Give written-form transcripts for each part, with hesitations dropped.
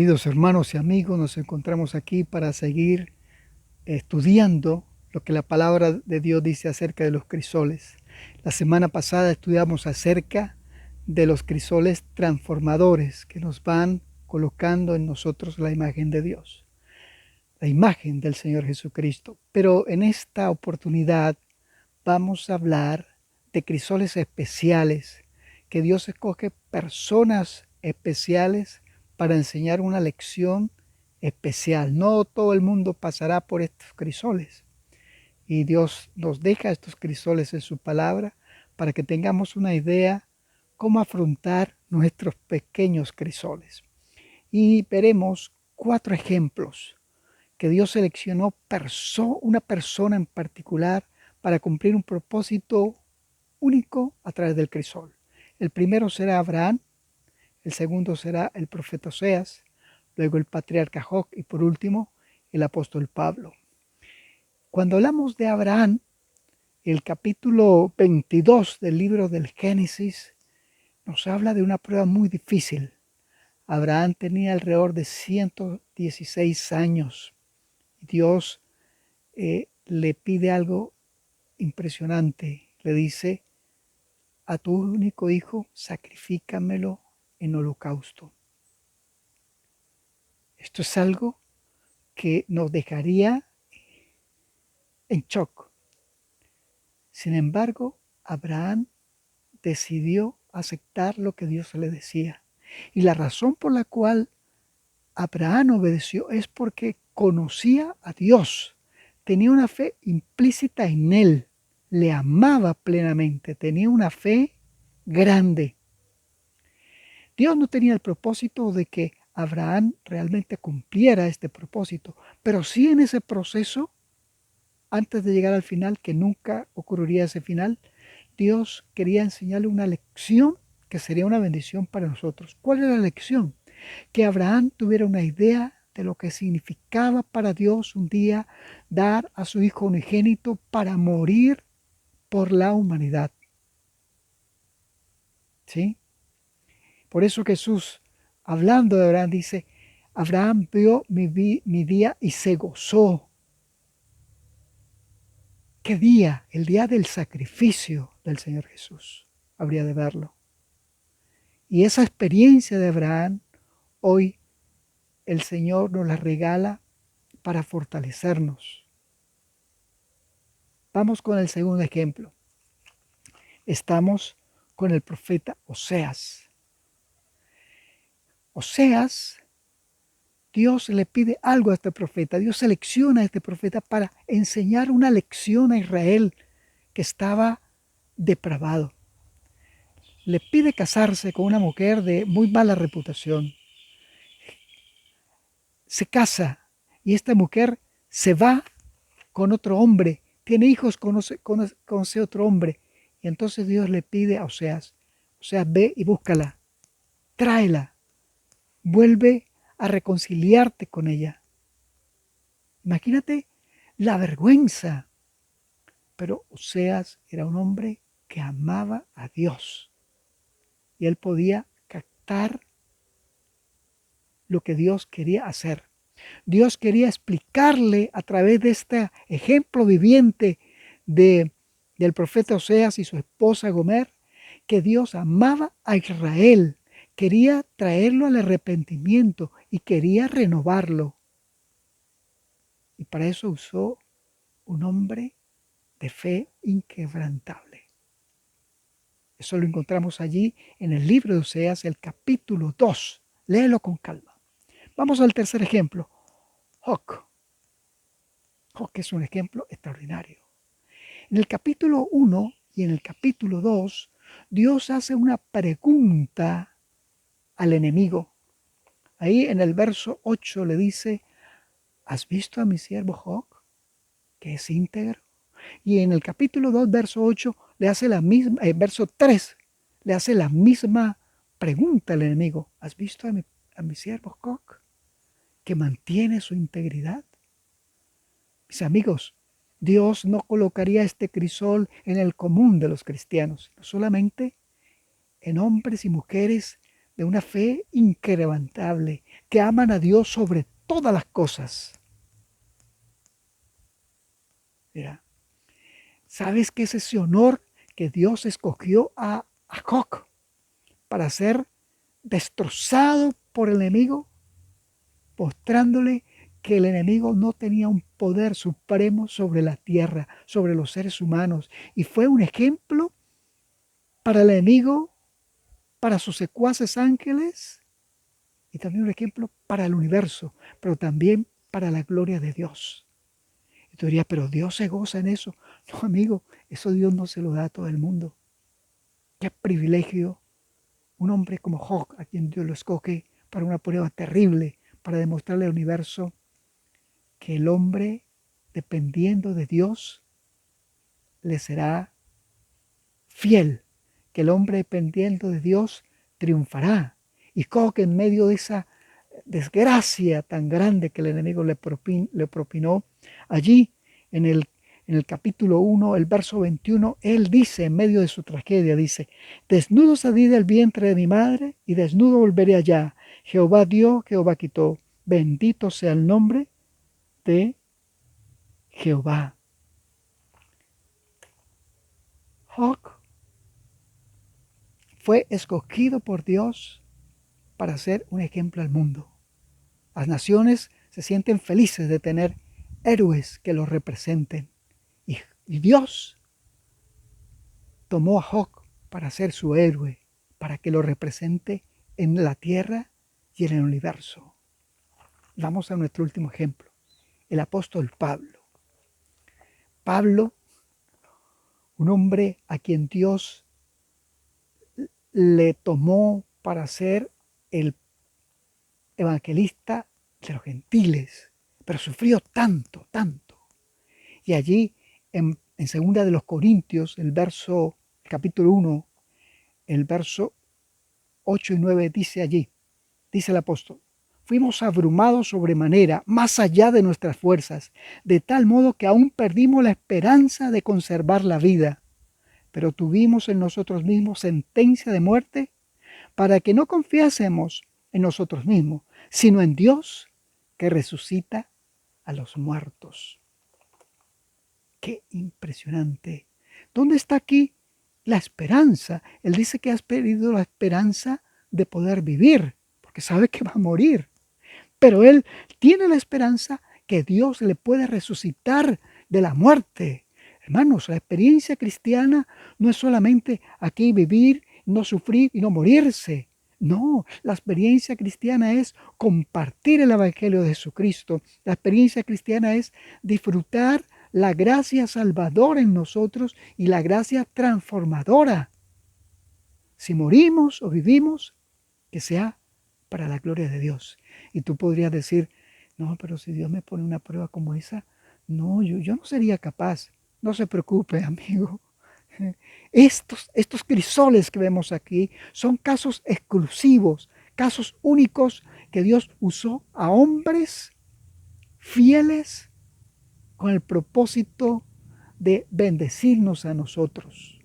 Queridos hermanos y amigos, nos encontramos aquí para seguir estudiando lo que la palabra de Dios dice acerca de los crisoles. La semana pasada estudiamos acerca de los crisoles transformadores que nos van colocando en nosotros la imagen de Dios, la imagen del Señor Jesucristo. Pero en esta oportunidad vamos a hablar de crisoles especiales, que Dios escoge personas especiales para enseñar una lección especial. No todo el mundo pasará por estos crisoles. Y Dios nos deja estos crisoles en su palabra para que tengamos una idea cómo afrontar nuestros pequeños crisoles. Y veremos 4 ejemplos que Dios seleccionó una persona en particular para cumplir un propósito único a través del crisol. El primero será Abraham, el segundo será el profeta Oseas, luego el patriarca Job y por último el apóstol Pablo. Cuando hablamos de Abraham, el capítulo 22 del libro del Génesis nos habla de una prueba muy difícil. Abraham tenía alrededor de 116 años. Dios le pide algo impresionante. Le dice: a tu único hijo, sacrifícamelo en holocausto. Esto es algo que nos dejaría en shock. Sin embargo, Abraham decidió aceptar lo que Dios le decía. Y la razón por la cual Abraham obedeció es porque conocía a Dios, tenía una fe implícita en Él, le amaba plenamente, tenía una fe grande. Dios no tenía el propósito de que Abraham realmente cumpliera este propósito, pero sí en ese proceso, antes de llegar al final, que nunca ocurriría ese final, Dios quería enseñarle una lección que sería una bendición para nosotros. ¿Cuál era la lección? Que Abraham tuviera una idea de lo que significaba para Dios un día dar a su hijo unigénito para morir por la humanidad. ¿Sí? Por eso Jesús, hablando de Abraham, dice: Abraham vio mi día y se gozó. ¿Qué día? El día del sacrificio del Señor Jesús. Habría de verlo. Y esa experiencia de Abraham, hoy el Señor nos la regala para fortalecernos. Vamos con el segundo ejemplo. Estamos con el profeta Oseas. Oseas, Dios le pide algo a este profeta. Dios selecciona a este profeta para enseñar una lección a Israel que estaba depravado. Le pide casarse con una mujer de muy mala reputación. Se casa y esta mujer se va con otro hombre, tiene hijos con ese otro hombre. Y entonces Dios le pide a Oseas: ve y búscala, tráela, vuelve a reconciliarte con ella. Imagínate la vergüenza. Pero Oseas era un hombre que amaba a Dios y él podía captar lo que Dios quería hacer. Dios quería explicarle a través de este ejemplo viviente del profeta Oseas y su esposa Gomer que Dios amaba a Israel, quería traerlo al arrepentimiento y quería renovarlo. Y para eso usó un hombre de fe inquebrantable. Eso lo encontramos allí en el libro de Oseas, el capítulo 2. Léelo con calma. Vamos al tercer ejemplo. Job. Job es un ejemplo extraordinario. En el capítulo 1 y en el capítulo 2, Dios hace una pregunta al enemigo. Ahí en el verso 8 le dice: ¿has visto a mi siervo Job, que es íntegro? Y en el capítulo 2, verso 8, le hace la misma, verso 3, le hace la misma pregunta al enemigo: ¿has visto a mi siervo Job, que mantiene su integridad? Mis amigos, Dios no colocaría este crisol en el común de los cristianos, no solamente en hombres y mujeres de una fe inquebrantable, que aman a Dios sobre todas las cosas. Mira, ¿sabes qué es ese honor que Dios escogió a Job para ser destrozado por el enemigo, mostrándole que el enemigo no tenía un poder supremo sobre la tierra, sobre los seres humanos, y fue un ejemplo para el enemigo, para sus secuaces ángeles, y también un ejemplo para el universo, pero también para la gloria de Dios. Y tú dirías, pero Dios se goza en eso. No, amigo, eso Dios no se lo da a todo el mundo. Qué privilegio un hombre como Job, a quien Dios lo escoge para una prueba terrible, para demostrarle al universo que el hombre, dependiendo de Dios, le será fiel, que el hombre, dependiendo de Dios, triunfará. Y Job, en medio de esa desgracia tan grande que el enemigo le propinó, allí en el capítulo 1, el verso 21, él dice, en medio de su tragedia, dice: desnudo salí del vientre de mi madre y desnudo volveré allá. Jehová dio, Jehová quitó. Bendito sea el nombre de Jehová. Job fue escogido por Dios para ser un ejemplo al mundo. Las naciones se sienten felices de tener héroes que los representen. Y Dios tomó a Job para ser su héroe, para que lo represente en la tierra y en el universo. Vamos a nuestro último ejemplo, el apóstol Pablo. Pablo, un hombre a quien Dios le tomó para ser el evangelista de los gentiles, pero sufrió tanto, tanto. Y allí en segunda de los Corintios, el capítulo 1, el verso 8 y 9 dice allí, dice el apóstol: fuimos abrumados sobremanera, más allá de nuestras fuerzas, de tal modo que aún perdimos la esperanza de conservar la vida, pero tuvimos en nosotros mismos sentencia de muerte, para que no confiásemos en nosotros mismos, sino en Dios, que resucita a los muertos. ¡Qué impresionante! ¿Dónde está aquí la esperanza? Él dice que has perdido la esperanza de poder vivir, porque sabe que va a morir. Pero él tiene la esperanza que Dios le puede resucitar de la muerte. Hermanos, la experiencia cristiana no es solamente aquí vivir, no sufrir y no morirse. No, la experiencia cristiana es compartir el Evangelio de Jesucristo. La experiencia cristiana es disfrutar la gracia salvadora en nosotros y la gracia transformadora. Si morimos o vivimos, que sea para la gloria de Dios. Y tú podrías decir, no, pero si Dios me pone una prueba como esa, no, yo no sería capaz. No se preocupe, amigo. Estos crisoles que vemos aquí son casos exclusivos, casos únicos que Dios usó a hombres fieles con el propósito de bendecirnos a nosotros.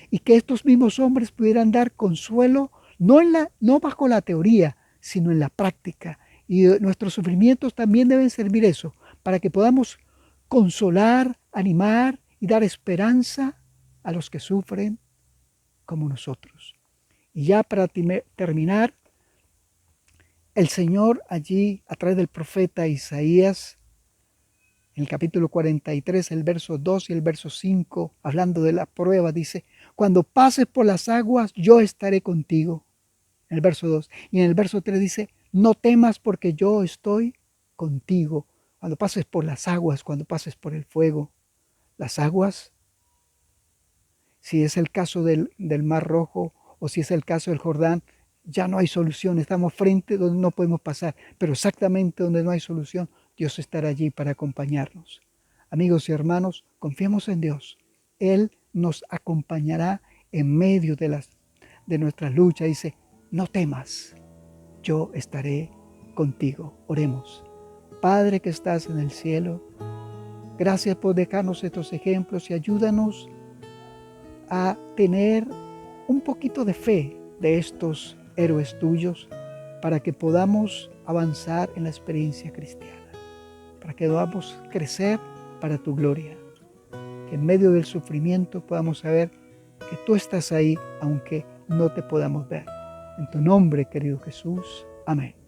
Y que estos mismos hombres pudieran dar consuelo no bajo la teoría, sino en la práctica. Y nuestros sufrimientos también deben servir eso, para que podamos consolar, animar y dar esperanza a los que sufren como nosotros. Y ya para terminar, el Señor allí, a través del profeta Isaías, en el capítulo 43, el verso 2 y el verso 5, hablando de la prueba, dice: cuando pases por las aguas, yo estaré contigo. En el verso 2. Y en el verso 3 dice: no temas, porque yo estoy contigo. Cuando pases por las aguas, cuando pases por el fuego. Las aguas, si es el caso del Mar Rojo o si es el caso del Jordán, ya no hay solución. Estamos frente donde no podemos pasar. Pero exactamente donde no hay solución, Dios estará allí para acompañarnos. Amigos y hermanos, confiemos en Dios. Él nos acompañará en medio de nuestra lucha. Dice: no temas, yo estaré contigo. Oremos. Padre que estás en el cielo, gracias por dejarnos estos ejemplos y ayúdanos a tener un poquito de fe de estos héroes tuyos, para que podamos avanzar en la experiencia cristiana, para que podamos crecer para tu gloria, que en medio del sufrimiento podamos saber que tú estás ahí, aunque no te podamos ver. En tu nombre, querido Jesús. Amén.